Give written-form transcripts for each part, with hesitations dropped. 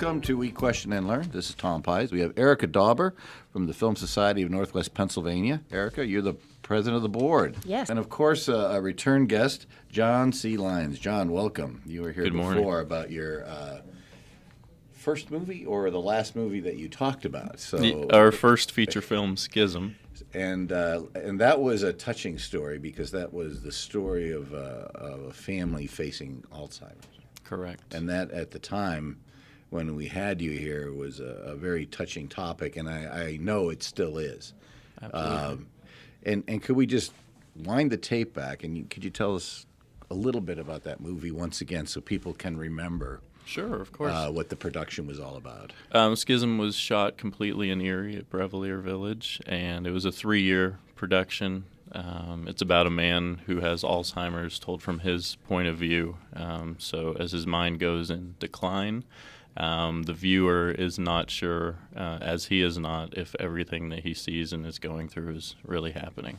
Welcome to We Question and Learn. This is Tom Pysz. We have Erika Dauber from the Film Society of Northwest Pennsylvania. Erika, you're the president of the board. Yes. And, of course, a return guest, John C. Lyons. John, welcome. You were here Good before morning. about your first movie or the last movie that you talked about. So Our first feature film, Schism. And that was a touching story because that was the story of a family facing Alzheimer's. Correct. And that, at the time when we had you here, was a very touching topic, and I know it still is. Absolutely. And could we just wind the tape back, and could you tell us a little bit about that movie once again so people can remember Sure, of course. what the production was all about? Schism was shot completely in Erie at Brevelier Village, and it was a 3-year production. It's about a man who has Alzheimer's, told from his point of view. So as his mind goes in decline, the viewer is not sure, as he is not, if everything that he sees and is going through is really happening.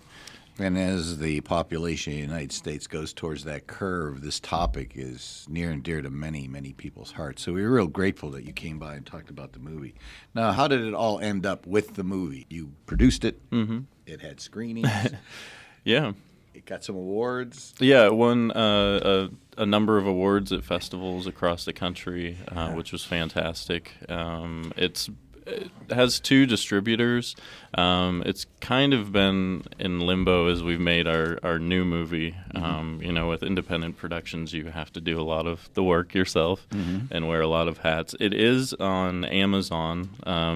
And as the population of the United States goes towards that curve, this topic is near and dear to many, many people's hearts. So we were real grateful that you came by and talked about the movie. Now, how did it all end up with the movie? You produced it. Mm-hmm. It had screenings. Yeah. It got some awards. Yeah, it won a number of awards at festivals across the country, which was fantastic. It has 2 distributors. It's kind of been in limbo as we've made our new movie. With independent productions, you have to do a lot of the work yourself and wear a lot of hats. It is on Amazon.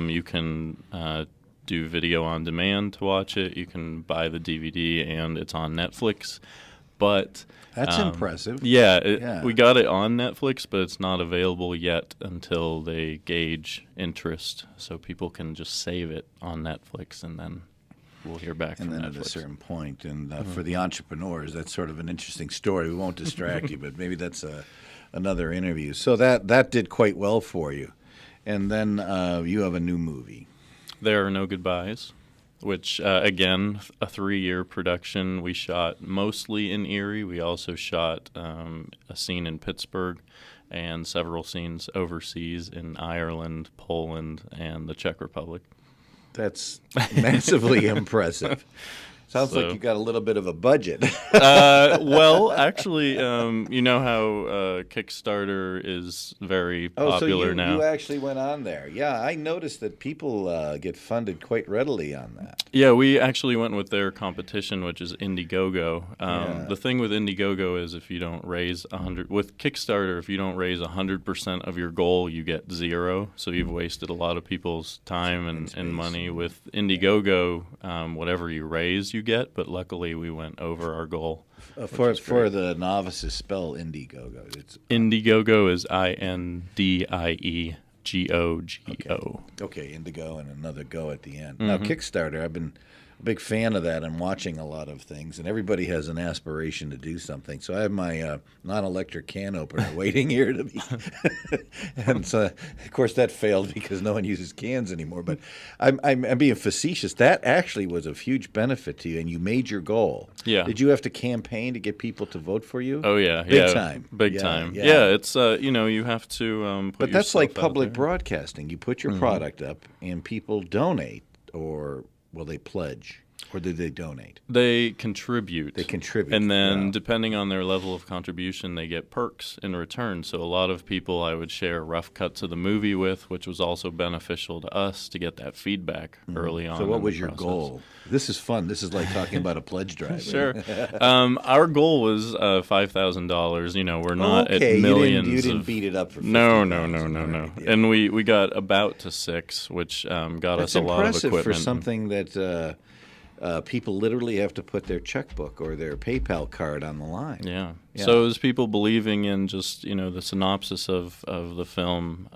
You can do video on demand to watch it. You can buy the DVD, and it's on Netflix. But That's impressive. Yeah, we got it on Netflix, but it's not available yet until they gauge interest, so people can just save it on Netflix, and then we'll hear back from Netflix. And then at a certain point, and for the entrepreneurs, that's sort of an interesting story. We won't distract you, but maybe that's another interview. So that did quite well for you. And then you have a new movie. There Are No Goodbyes, which, again, a 3-year production. We shot mostly in Erie. We also shot a scene in Pittsburgh and several scenes overseas in Ireland, Poland, and the Czech Republic. That's massively impressive. Sounds like you got a little bit of a budget. Well, actually, you know how Kickstarter is very popular now. You actually went on there. Yeah, I noticed that people get funded quite readily on that. Yeah, we actually went with their competition, which is Indiegogo. The thing with Indiegogo is if you don't raise with Kickstarter, if you don't raise 100% of your goal, you get 0. So you've wasted a lot of people's time and money. With Indiegogo, whatever you raise, you get, but luckily we went over our goal. For the novices, spell Indiegogo. It's Indiegogo is INDIEGOGO. Okay, Indigo and another go at the end. Now, Kickstarter, I've been a big fan of that. I'm watching a lot of things, and everybody has an aspiration to do something. So I have my non-electric can opener waiting here to be. And so, of course, that failed because no one uses cans anymore. But I'm being facetious. That actually was of huge benefit to you, and you made your goal. Yeah. Did you have to campaign to get people to vote for you? Oh, yeah. Big time. Big time. Yeah, it's, you have to put But that's like public broadcasting. broadcasting. You put your product up, and people donate, or will they pledge, or do they donate? They contribute. And then, depending on their level of contribution, they get perks in return. So a lot of people I would share rough cuts of the movie with, which was also beneficial to us to get that feedback early on. So what in was the your process. goal? This is fun. This is like talking about a pledge drive. Sure. Our goal was $5,000. We're not at millions. You didn't beat it up for No. $50,000. And we got about to 6, which got us a lot of equipment. That's impressive for something that people literally have to put their checkbook or their PayPal card on the line. Yeah. So it was people believing in just, the synopsis of the film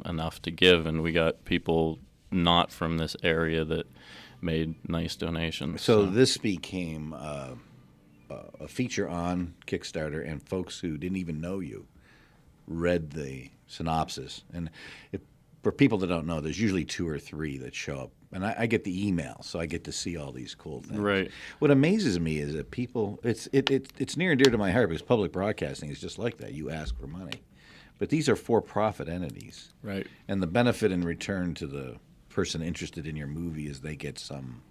enough to give, and we got people not from this area that made nice donations. So this became a feature on Kickstarter, and folks who didn't even know you read the synopsis. And for people that don't know, there's usually 2 or 3 that show up. And I get the email, so I get to see all these cool things. Right. What amazes me is that people, it's near and dear to my heart because public broadcasting is just like that. You ask for money. but these are for-profit entities. Right. And the benefit in return to the person interested in your movie is they get some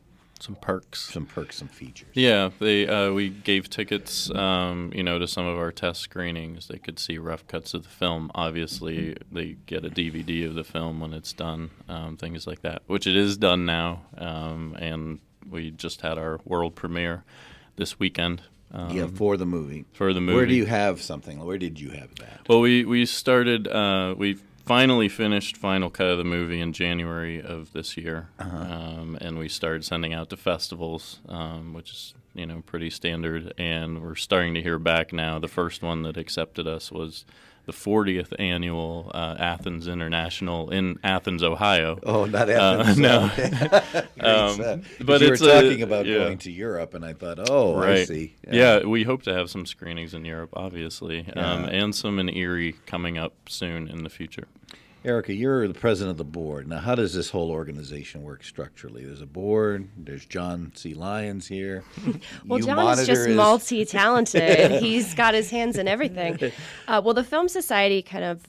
perks, some features. Yeah, we gave tickets, to some of our test screenings. They could see rough cuts of the film. Obviously, they get a DVD of the film when it's done, things like that, which it is done now. And we just had our world premiere this weekend. For the movie. For the movie. Where do you have something? Where did you have that? Well, we started. We finally finished final cut of the movie in January of this year, and we started sending out to festivals, which is pretty standard. And we're starting to hear back now. The first one that accepted us was the 40th annual Athens International in Athens, Ohio. Oh, not Athens. No. But you were talking about going to Europe, and I thought, right. I see. Yeah, we hope to have some screenings in Europe, obviously, and some in Erie coming up soon in the future. Erika, you're the president of the board. Now, how does this whole organization work structurally? There's a board. There's John C. Lyons here. Well, John is just multi-talented. He's got his hands in everything. Well, the Film Society kind of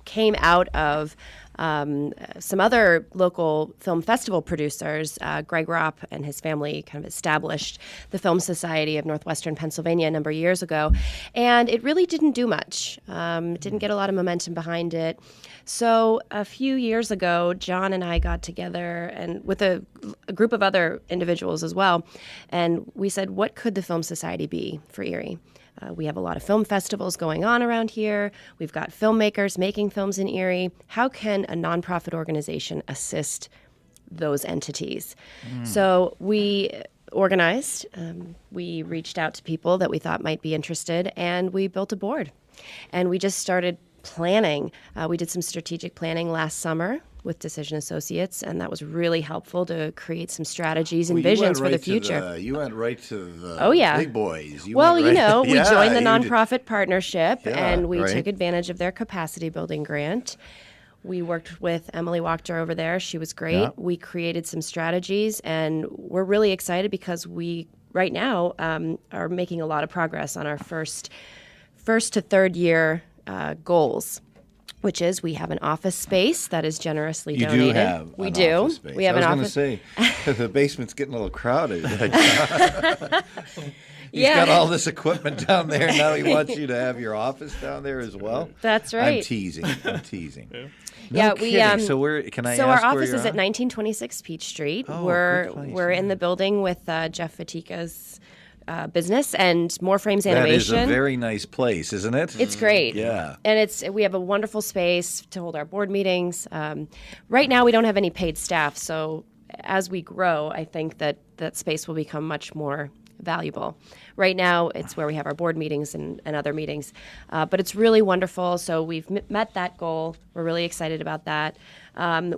came out of some other local film festival producers. Greg Ropp and his family kind of established the Film Society of Northwestern Pennsylvania a number of years ago. And it really didn't do much. Didn't get a lot of momentum behind it. So a few years ago, John and I got together and with a group of other individuals as well. And we said, what could the Film Society be for Erie? We have a lot of film festivals going on around here. We've got filmmakers making films in Erie. How can a nonprofit organization assist those entities? So we organized. We reached out to people that we thought might be interested, and we built a board. And we just started planning. We did some strategic planning last summer with Decision Associates, and that was really helpful to create some strategies and visions for the future. You went right to the big boys. We joined the nonprofit partnership, and we took advantage of their capacity building grant. We worked with Emily Wachter over there. She was great. Yeah. We created some strategies, and we're really excited because we, right now, are making a lot of progress on our first to third year goals, which is we have an office space that is generously donated. You do have we an do. Office space. We have an office. I was going to say, the basement's getting a little crowded. He's got all this equipment down there. Now he wants you to have your office down there as well. That's right. I'm teasing. Yeah. Kidding. So where can I? So ask our office where is at 1926 Peach Street. Oh, we're in the building with Jeff Fatika's business and More Frames Animation. That is a very nice place, isn't it? It's great. Yeah. And we have a wonderful space to hold our board meetings. Right now we don't have any paid staff, so as we grow, I think that space will become much more valuable. Right now, it's where we have our board meetings and other meetings, but it's really wonderful. So we've met that goal. We're really excited about that.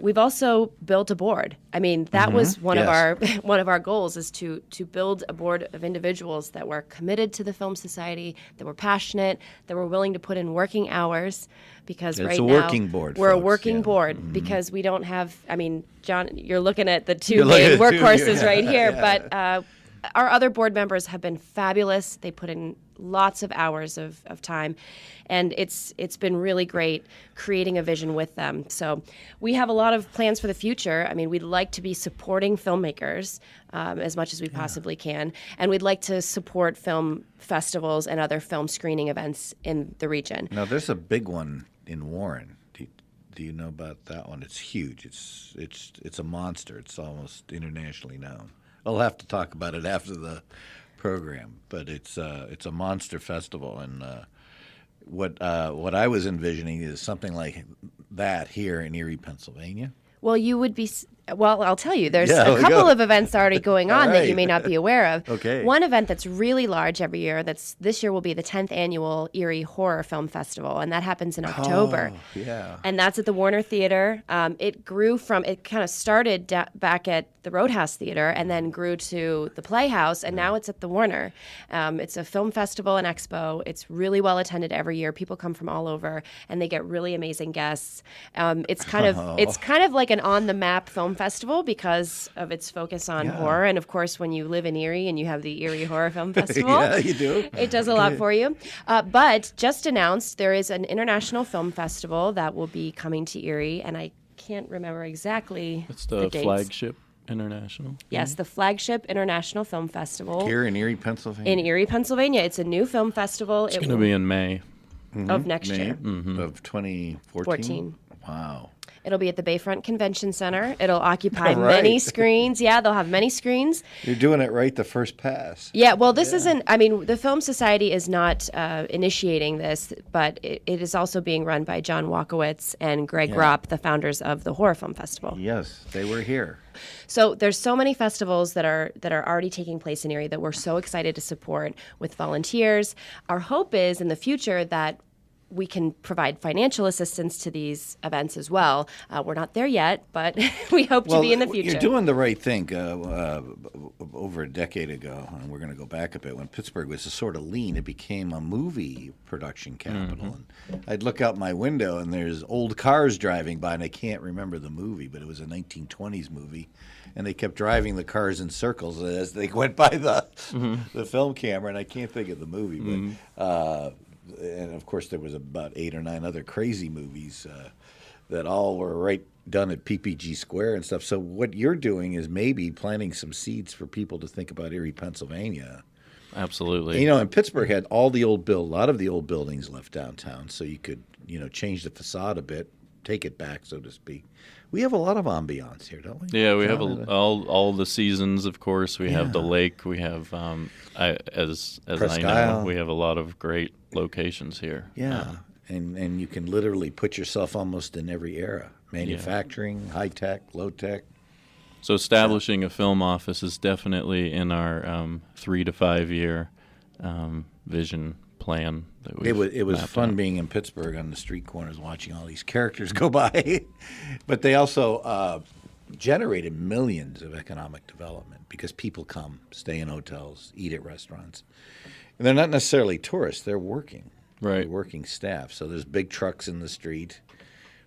We've also built a board. I mean, that was one of our goals, is to build a board of individuals that were committed to the Film Society, that were passionate, that were willing to put in working hours. Because it's right a now working board, we're folks. A working board because we don't have. I mean, John, you're looking at the two main workhorses right here, but. Our other board members have been fabulous. They put in lots of hours of time, and it's been really great creating a vision with them. So we have a lot of plans for the future. I mean, we'd like to be supporting filmmakers as much as we possibly can, and we'd like to support film festivals and other film screening events in the region. Now, there's a big one in Warren. Do you know about that one? It's huge. It's a monster. It's almost internationally known. I'll have to talk about it after the program, but it's a monster festival, and what I was envisioning is something like that here in Erie, Pennsylvania. Well, you would be. Well, I'll tell you, there's a couple of events already going on that you may not be aware of. Okay. One event that's really large every year, this year will be the 10th annual Erie Horror Film Festival, and that happens in October. Oh, yeah. And that's at the Warner Theater. It kind of started back at the Roadhouse Theater and then grew to the Playhouse, and now it's at the Warner. It's a film festival and expo. It's really well attended every year. People come from all over, and they get really amazing guests. It's kind of like an on-the-map film Film Festival because of its focus on horror. And of course, when you live in Erie and you have the Erie Horror Film Festival, yeah, you do. It does a lot for you. But just announced, there is an international film festival that will be coming to Erie, and I can't remember exactly It's the dates. Flagship International. Yes, the Flagship International Film Festival. Here in Erie, Pennsylvania. In Erie, Pennsylvania. It's a new film festival. It's going to be in May. Of next May year. of 2014. 14. Wow. It'll be at the Bayfront Convention Center. It'll occupy All right. many screens. Yeah, they'll have many screens. You're doing it right the first pass. Yeah, well, this isn't, I mean, the Film Society is not initiating this, but it is also being run by John Walkowitz and Greg Ropp, the founders of the Horror Film Festival. Yes, they were here. So there's so many festivals that are already taking place in Erie that we're so excited to support with volunteers. Our hope is in the future that we can provide financial assistance to these events as well. We're not there yet, but we hope to be in the future. You're doing the right thing. Over a decade ago, and we're going to go back a bit, when Pittsburgh was sort of lean, it became a movie production capital. And I'd look out my window, and there's old cars driving by, and I can't remember the movie, but it was a 1920s movie. And they kept driving the cars in circles as they went by the film camera, and I can't think of the movie. But and of course, there was about 8 or 9 other crazy movies that all were done at PPG Square and stuff. So what you're doing is maybe planting some seeds for people to think about Erie, Pennsylvania. Absolutely. And, you know, and Pittsburgh had all the a lot of the old buildings left downtown, so you could, change the facade a bit, take it back, so to speak. We have a lot of ambiance here, don't we? Yeah, we have all the seasons, of course. We have the lake. We have, as I know, we have a lot of great locations here. Yeah, and you can literally put yourself almost in every era. Manufacturing, high tech, low tech. So establishing a film office is definitely in our 3 to 5 year vision plan. That it was fun out. Being in Pittsburgh on the street corners watching all these characters go by. But they also generated millions of economic development because people come, stay in hotels, eat at restaurants. And they're not necessarily tourists, they're working. Right. They're working staff. So there's big trucks in the street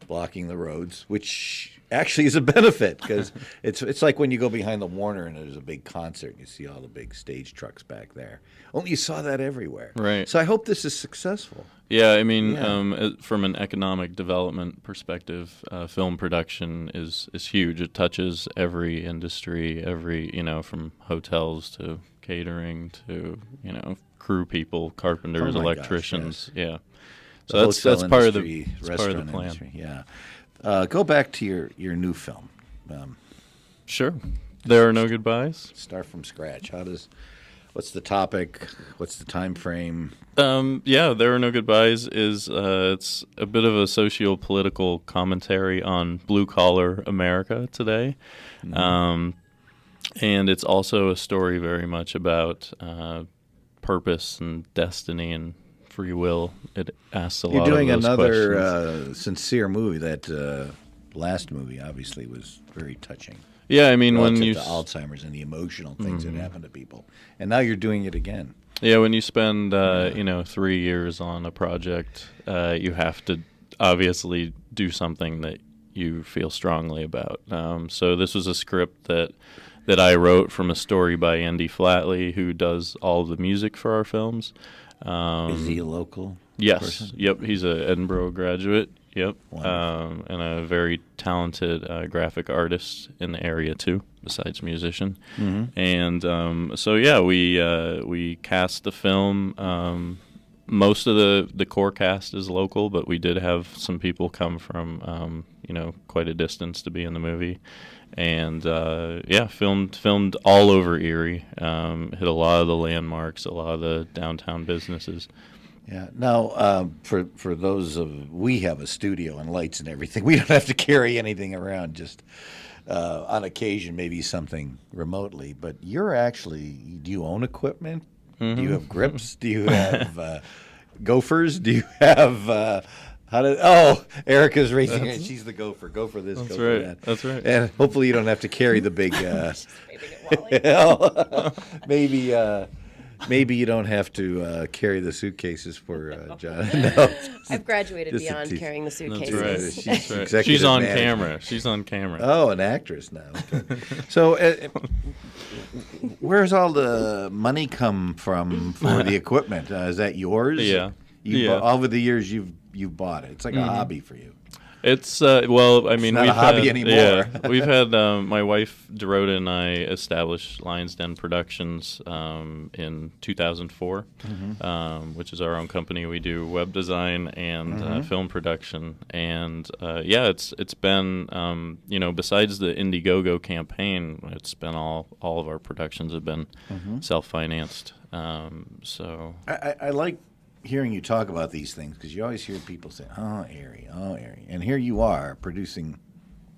blocking the roads, which actually is a benefit because it's like when you go behind the Warner and there's a big concert and you see all the big stage trucks back there. Only you saw that everywhere. Right. So I hope this is successful. Yeah, I mean, from an economic development perspective, film production is huge. It touches every industry, from hotels to catering to, crew people, carpenters, electricians. Gosh, yes. Yeah. So that's part of the plan. Industry, yeah. Go back to your new film. Sure. There Are No Goodbyes. Start from scratch. What's the topic? What's the time frame? There Are No Goodbyes is it's a bit of a socio-political commentary on blue-collar America today. And it's also a story very much about purpose and destiny and free will. It asks a lot of those questions. You're doing another sincere movie. That last movie obviously was very touching. Yeah, I mean, when you Alzheimer's and the emotional things that happen to people, and now you're doing it again. Yeah, when you spend 3 years on a project, you have to obviously do something that you feel strongly about. So this was a script that I wrote from a story by Andy Flatley, who does all the music for our films. Is he a local person? Yep, he's an Edinburgh graduate. Yep, and a very talented graphic artist in the area too, besides musician. And we cast the film. Most of the core cast is local, but we did have some people come from quite a distance to be in the movie. And filmed all over Erie. Hit a lot of the landmarks, a lot of the downtown businesses. Yeah. Now, for those we have a studio and lights and everything. We don't have to carry anything around. Just on occasion, maybe something remotely. But you're actually. Do you own equipment? Do you have grips? Do you have gophers? Do you have? Erika's raising her. She's the gopher. Go for this. That's go right. for that. That's right. And hopefully you don't have to carry the big. Maybe maybe you don't have to carry the suitcases for John. No. I've graduated Just beyond carrying the suitcases. That's right. She's She's on manager. camera. She's on camera. Oh, an actress now. Okay. So, where's all the money come from for the equipment? Is that yours? Yeah. Over the years, you've bought it. It's like a hobby for you. It's well, I mean, not we've a hobby had, anymore. Yeah, we've had my wife Dorota and I established Lyons Den Productions in 2004, which is our own company. We do web design and film production, and it's been besides the Indiegogo campaign, it's been all of our productions have been self-financed. So I like hearing you talk about these things because you always hear people say, oh, Erie. And here you are producing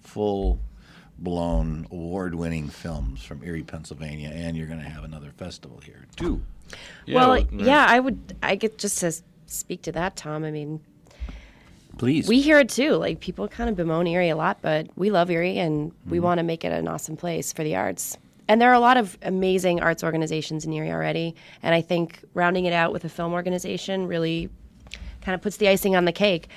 full-blown, award-winning films from Erie, Pennsylvania, and you're going to have another festival here, too. I get just to speak to that, Tom. I mean, Please. we hear it, too. Like, people kind of bemoan Erie a lot, but we love Erie, and we want to make it an awesome place for the arts. And there are a lot of amazing arts organizations in Erie already, and I think rounding it out with a film organization really kind of puts the icing on the cake.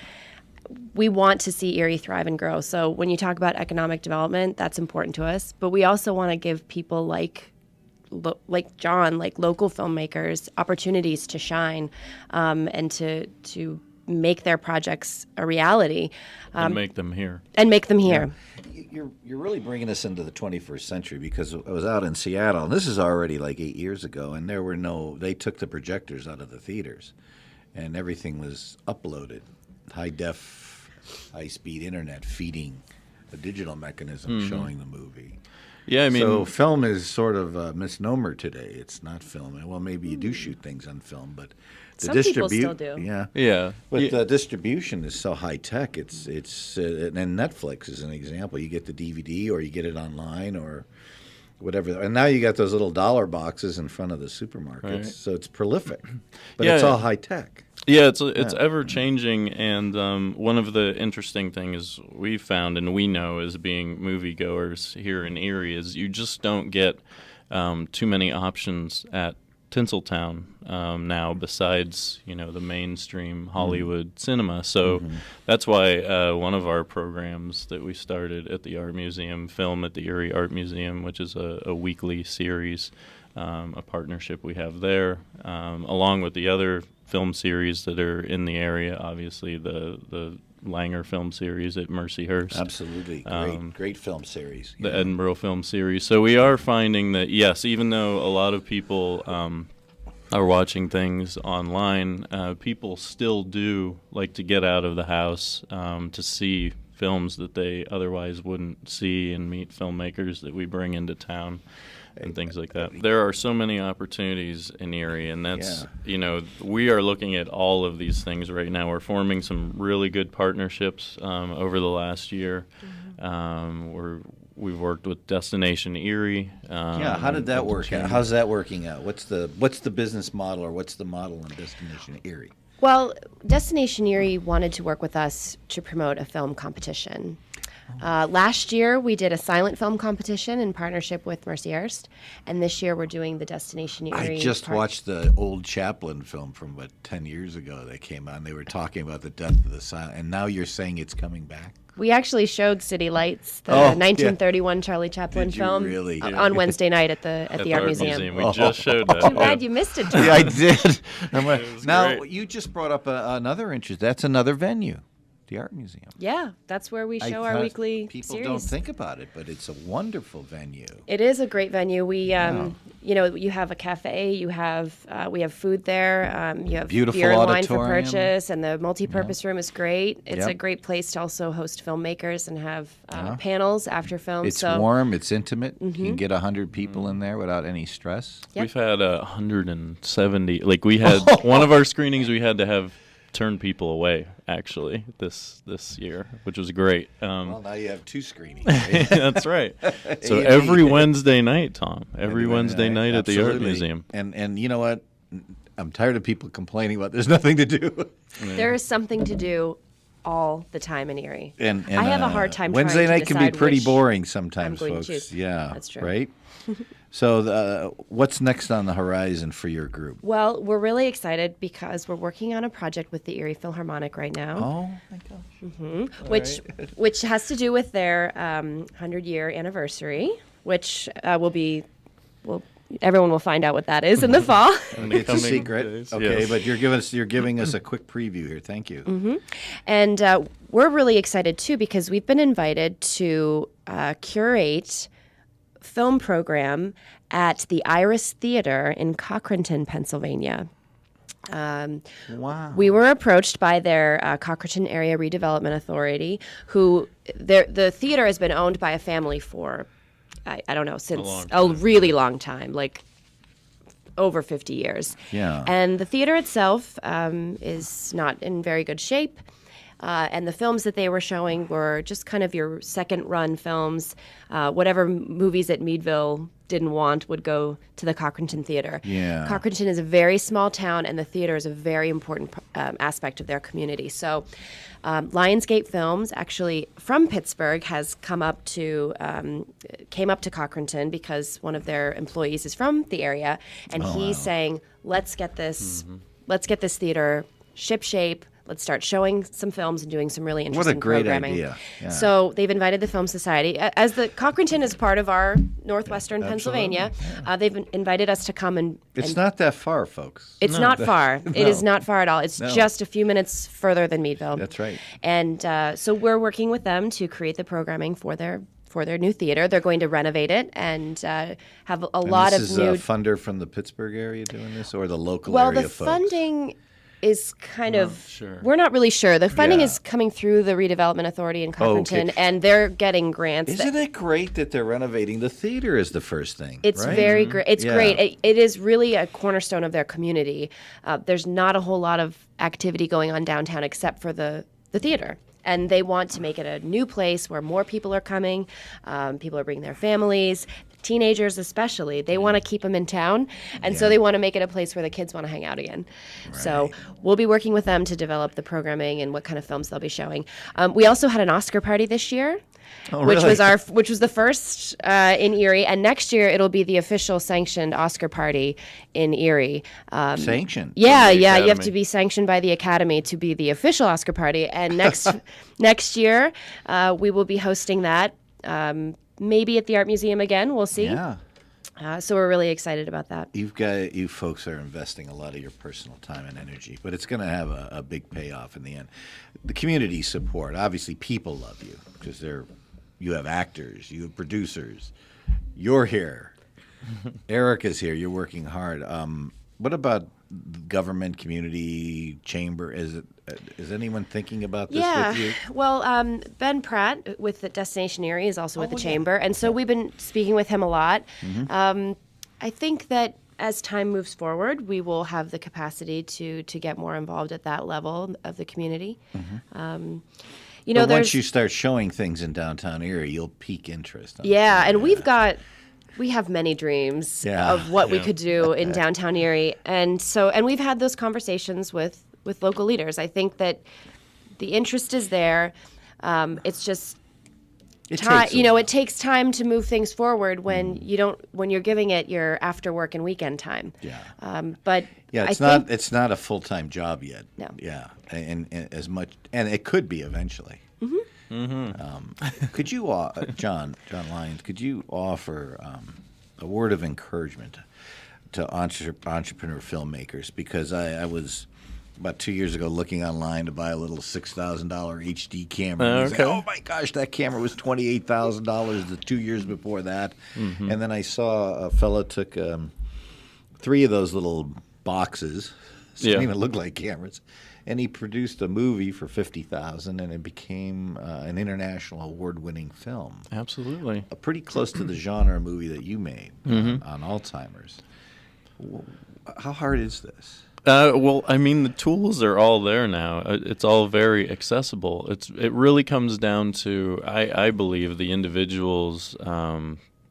We want to see Erie thrive and grow. So when you talk about economic development, that's important to us. But we also want to give people like John, like local filmmakers, opportunities to shine and to make their projects a reality. and make them here. Yeah. You're really bringing us into the 21st century because I was out in Seattle, and this is already like 8 years ago, and they took the projectors out of the theaters, and everything was uploaded, high-def, high-speed internet feeding a digital mechanism showing the movie. Yeah, I mean, so film is sort of a misnomer today. It's not film. Well, maybe you do shoot things on film, but the Some people still do. Yeah. But the distribution is so high tech. And Netflix is an example. You get the DVD or you get it online or whatever. And now you got those little dollar boxes in front of the supermarkets. Right. So it's prolific. But it's all high tech. Yeah, it's ever changing, and one of the interesting things we found and we know as being moviegoers here in Erie is you just don't get too many options at Tinseltown now besides the mainstream Hollywood cinema. So that's why one of our programs that we started at the Art Museum, Film at the Erie Art Museum, which is a weekly series, a partnership we have there, along with the other film series that are in the area, obviously the Langer film series at Mercyhurst. Absolutely. Great film series. The Edinburgh film series. So we are finding that, yes, even though a lot of people are watching things online, people still do like to get out of the house to see films that they otherwise wouldn't see and meet filmmakers that we bring into town. And things like that. There are so many opportunities in Erie, and that's, we are looking at all of these things right now. We're forming some really good partnerships over the last year. We've worked with Destination Erie. How did that work out? How's that working out? What's the business model, or what's the model in Destination Erie? Well, Destination Erie wanted to work with us to promote a film competition. Last year, we did a silent film competition in partnership with Mercyhurst, and this year we're doing the Destination Erie. I just watched the old Chaplin film from about 10 years ago that came on. They were talking about the death of the silent, and now you're saying it's coming back? We actually showed City Lights, the 1931 Charlie Chaplin film, really? On Wednesday night at the Art Museum. We just showed that. Too bad you missed it, Tom. Yeah, I did. Now, great. You just brought up another interest. That's another venue. The Art Museum. Yeah, that's where we show our weekly people series. Don't think about it, but it's a wonderful venue. It is a great venue. We, you have a cafe. You have we have food there. You have beautiful beer and wine for auditorium. purchase, and the multi-purpose room is great. It's a great place to also host filmmakers and have panels after film. It's warm. It's intimate. You can get 100 people in there without any stress. Yep. We've had 170. Like we had one of our screenings. We had to have turn people away actually this year, which was great. Well, now you have 2 screenings. Right? That's right. So every Wednesday night, Tom. Every Wednesday night at the Art Museum. And you know what? I'm tired of people complaining about there's nothing to do. There is something to do all the time in Erie. And I have a hard time Wednesday trying night to can be decide pretty which boring sometimes, I'm going folks. to choose. Yeah, That's true. Right? So what's next on the horizon for your group? Well, we're really excited because we're working on a project with the Erie Philharmonic right now. Oh, my gosh. Which has to do with their 100-year anniversary, which everyone will find out what that is in the fall. It's a secret. Days. Okay, Yes. but you're giving us a quick preview here. Thank you. And we're really excited, too, because we've been invited to curate film program at the Iris Theater in Cochranton, Pennsylvania. Wow. We were approached by their Cochranton Area Redevelopment Authority, who the theater has been owned by a family for, I don't know, since a really long time, like over 50 years. Yeah. And the theater itself is not in very good shape. And the films that they were showing were just kind of your second-run films. Whatever movies at Meadville didn't want would go to the Cochranton Theater. Yeah. Cochranton is a very small town, and the theater is a very important aspect of their community. So Lionsgate Films, actually from Pittsburgh, has came up to Cochranton because one of their employees is from the area, and he's saying, let's get this theater shipshape. Let's start showing some films and doing some really interesting programming. What a great idea. Yeah. So they've invited the Film Society. As the Cochranton is part of our Northwestern Pennsylvania, they've invited us to come and... It's not that far, folks. It's not far. It is not far at all. It's just a few minutes further than Meadville. That's right. And so we're working with them to create the programming for their new theater. They're going to renovate it and have a lot of new... This is a funder from the Pittsburgh area doing this, or the local Well, area the folks? funding is kind of... Sure. We're not really sure. The funding Yeah. is coming through the Redevelopment Authority in Cochranton, Okay. and they're getting grants. Isn't it great that they're renovating the theater is the first thing, It's right? very great. It's Yeah. great. It is really a cornerstone of their community. There's not a whole lot of activity going on downtown except for the theater. And they want to make it a new place where more people are coming. People are bringing their families. Teenagers especially, they want to keep them in town, and so they want to make it a place where the kids want to hang out again. So we'll be working with them to develop the programming and what kind of films they'll be showing. We also had an Oscar party this year, which was the first in Erie, and next year it'll be the official sanctioned Oscar party in Erie. Sanctioned. Yeah, from the you have Academy. to be sanctioned by the Academy to be the official Oscar party, and next year we will be hosting that. Maybe at the Art Museum again. We'll see. Yeah. So we're really excited about that. You folks are investing a lot of your personal time and energy, but it's going to have a big payoff in the end. The community support, obviously people love you because you have actors, you have producers, you're here. Erika's here, you're working hard. What about government, community, chamber? Is anyone thinking about this with you? Well, Ben Pratt with the Destination Erie is also with the Chamber, and so we've been speaking with him a lot. I think that as time moves forward, we will have the capacity to get more involved at that level of the community. But once you start showing things in downtown Erie, you'll pique interest. And we have many dreams of what we could do in downtown Erie, and we've had those conversations with local leaders. I think that the interest is there. It's just time. It takes time to move things forward when you're giving it your after work and weekend time. But it's not a full-time job yet. No. Yeah, and as much, and it could be eventually. Could you, John Lyons, could you offer a word of encouragement to entrepreneur filmmakers? Because I was about 2 years ago looking online to buy a little $6,000 HD camera. And I was like, oh my gosh, that camera was $28,000 the 2 years before that. And then I saw a fella took 3 of those little boxes, didn't even look like cameras, and he produced a movie for $50,000, and it became an international award-winning film. Absolutely. Pretty close to the genre movie that you made on Alzheimer's. How hard is this? Well, I mean, the tools are all there now. It's all very accessible. It really comes down to, I believe, the individuals.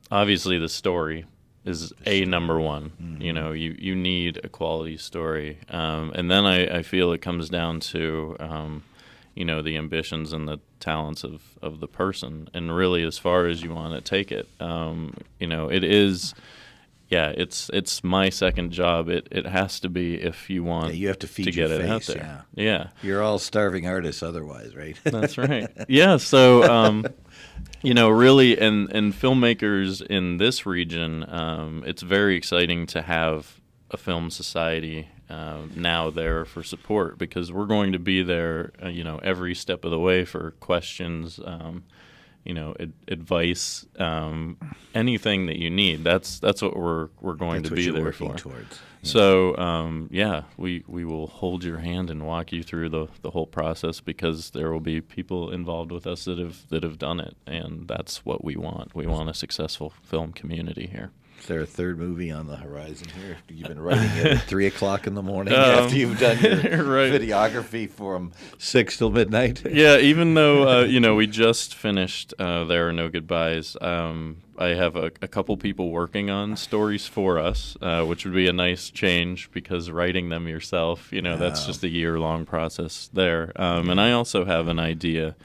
Obviously, the story is number one. You need a quality story, and then I feel it comes down to the ambitions and the talents of the person, and really as far as you want to take it. It is, it's my second job. It has to be if you want you have to feed to get your it out face, there. Yeah. You're all starving artists otherwise, right? That's right. Yeah, so really, and filmmakers in this region, it's very exciting to have a film society now there for support, because we're going to be there, every step of the way for questions, advice, anything that you need. That's what we're going to be there for. Towards. So we will hold your hand and walk you through the whole process, because there will be people involved with us that have done it, and that's what we want. We want a successful film community here. Is there a third movie on the horizon here? You've been writing it at 3 o'clock in the morning after you've done your right. videography from 6 till midnight? Yeah, even though, we just finished There Are No Goodbyes, I have a couple people working on stories for us, which would be a nice change, because writing them yourself, that's just a year-long process there. And I also have an idea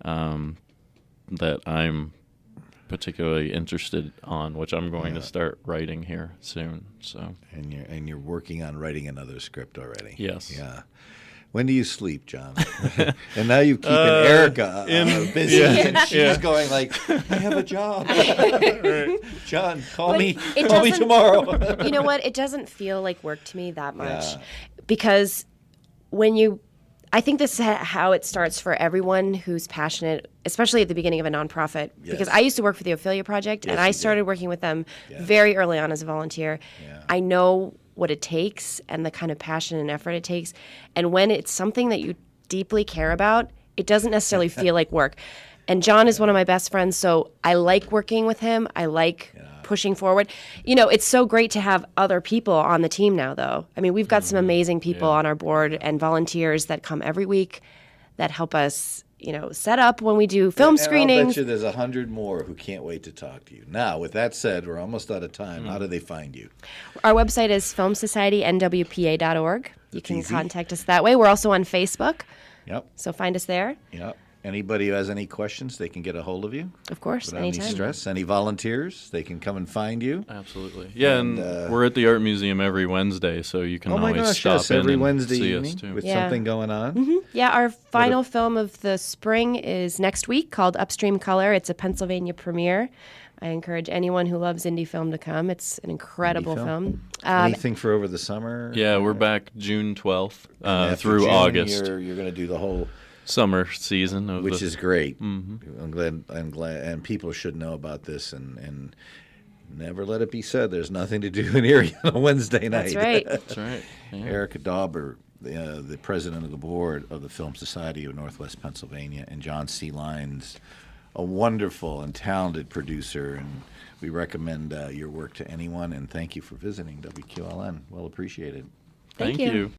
that I'm particularly interested on, which I'm going to start writing here soon. So, and you're working on writing another script already. Yes. Yeah. When do you sleep, John? And now you're keeping Erika busy, and she's going like, "I have a job." Right. John, call me tomorrow. You know what? It doesn't feel like work to me that much, Yeah. because I think this is how it starts for everyone who's passionate, especially at the beginning of a nonprofit. Yes. Because I used to work for the Ophelia Project, and I started working with them very early on as a volunteer. Yeah. I know what it takes and the kind of passion and effort it takes. And when it's something that you deeply care about, it doesn't necessarily feel like work. And John is one of my best friends, so I like working with him. I like pushing forward. It's so great to have other people on the team now, though. I mean, we've got some amazing people on our board and volunteers that come every week that help us, set up when we do film screenings. I'll bet you there's 100 more who can't wait to talk to you. Now, with that said, we're almost out of time. How do they find you? Our website is filmsocietynwpa.org. You can easy. contact us that way. We're also on Facebook, Yep. so find us there. Yep. Anybody who has any questions, they can get a hold of you. Of course, Without anytime. any stress. Any volunteers, they can come and find you. Absolutely. Yeah, and we're at the Art Museum every Wednesday, so you can always stop in every and Wednesday see evening us too. with something going on. Mm-hmm. Yeah, our final film of the spring is next week, called Upstream Color. It's a Pennsylvania premiere. I encourage anyone who loves indie film to come. It's an incredible film. Anything for over the summer? Yeah, we're back June 12th After through June, August. You're going to do the whole, Summer season of which is great. Mm-hmm. I'm glad, and people should know about this, and never let it be said there's nothing to do in Erie on a Wednesday night. That's right. That's right. Yeah. Erika Dauber, the president of the board of the Film Society of Northwest Pennsylvania, and John C. Lyons, a wonderful and talented producer, and we recommend your work to anyone, and thank you for visiting WQLN. Well appreciated. Thank you.